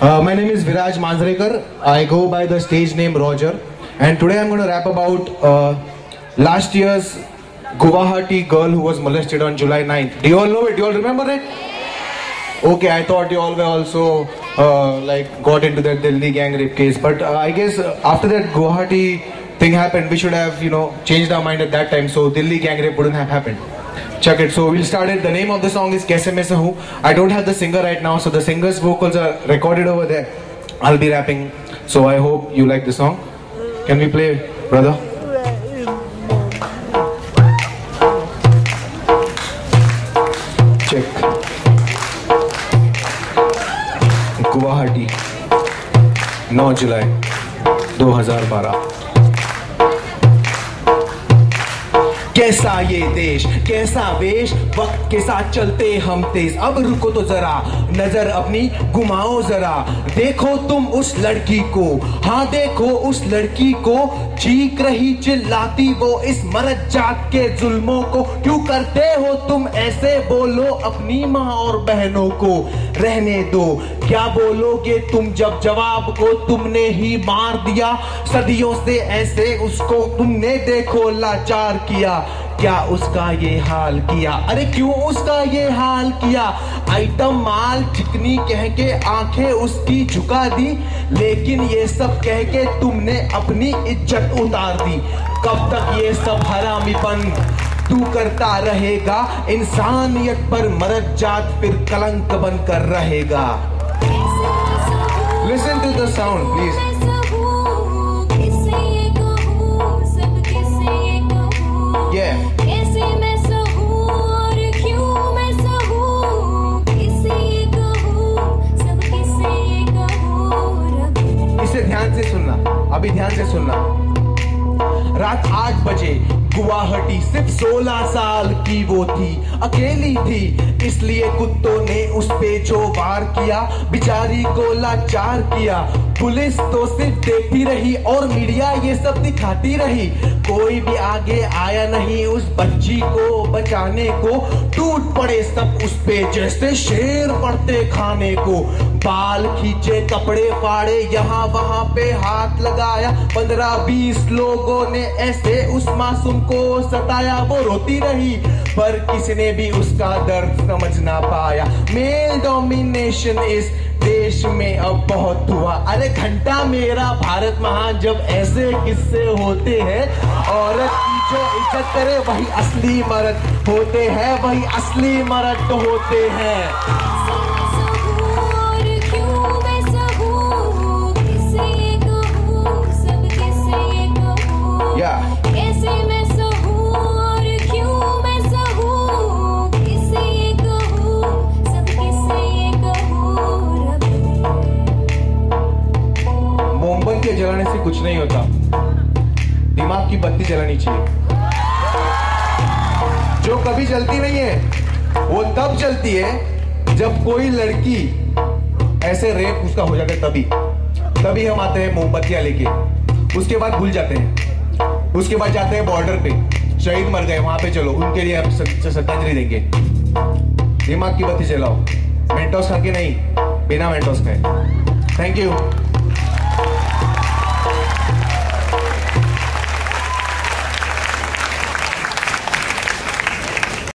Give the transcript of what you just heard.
My name is Viraj Manzrekar. I go by the stage name Roger, and today I'm going to rap about last year's Guwahati girl who was molested on July 9th. Do you all know it? Do you all remember it? Okay, I thought you all were also got into that Delhi gang rape case, but I guess after that Guwahati thing happened, we should have changed our mind at that time, so Delhi gang rape wouldn't have happened. Check it. So we'll start it. The name of the song is Kaise Main Sahu. I don't have the singer right now, so the singer's vocals are recorded over there. I'll be rapping. So I hope you like the song. Can we play, brother? Check. Guwahati, 9 जुलाई 2012. कैसा ये देश, कैसा वेश, वक्त के साथ चलते हम तेज। अब रुको तो जरा, नजर अपनी घुमाओ जरा। देखो तुम उस लड़की को, हाँ देखो उस लड़की को, चीख रही चिल्लाती वो इस मर्द जात के जुल्मों को। क्यों करते हो तुम ऐसे, बोलो अपनी माँ और बहनों को रहने दो। क्या बोलोगे तुम जब जवाब को तुमने ही मार दिया। सदियों से ऐसे उसको तुमने देखो लाचार किया। क्या उसका ये हाल किया, अरे क्यों उसका ये हाल किया। आइटम माल चिकनी कह के आंखें उसकी झुका दी, लेकिन ये सब कह के तुमने अपनी इज्जत उतार दी। कब तक ये सब हरामीपन तू करता रहेगा, इंसानियत पर मर्द जात फिर कलंक बनकर रहेगा। Listen to the sound, please. Yeah. इसे ध्यान से सुनना, अभी ध्यान से सुनना। रात 8 बजे गुवाहाटी, सिर्फ 16 साल की वो थी, अकेली थी, इसलिए कुत्तों ने उस पे जो वार किया, बेचारी को लाचार किया। पुलिस तो सिर्फ देखती रही और मीडिया ये सब दिखाती रही। कोई भी आगे आया नहीं उस बच्ची को बचाने को। टूट पड़े सब उस पे जैसे शेर पड़ते खाने को। बाल खींचे, कपड़े फाड़े, यहाँ वहाँ पे हाथ लगाया। 15-20 लोगों ने ऐसे उस मासूम को सताया। वो रोती रही पर किसी ने भी उसका दर्द समझ ना पाया। मेल डोमिनेशन इस देश में अब बहुत हुआ। अरे घंटा मेरा भारत महान, जब ऐसे किस्से होते हैं। औरत की जो इज्जत करे वही असली मर्द होते हैं, वही असली मर्द होते हैं। मोमबत्ती जलाने से कुछ नहीं होता, दिमाग की बत्ती जलानी चाहिए। जो कभी जलती नहीं है वो तब जलती है जब कोई लड़की ऐसे रेप उसका हो जाता है, तभी हम आते हैं मोमबत्तियां लेके। उसके बाद भूल जाते हैं, उसके बाद जाते हैं बॉर्डर पे, शहीद मर गए वहां पे, चलो उनके लिए हम श्रद्धांजलि देंगे। दिमाग की बत्ती जलाओ, मेंटोस खा के नहीं, बिना मेंटोस खाए। Thank you.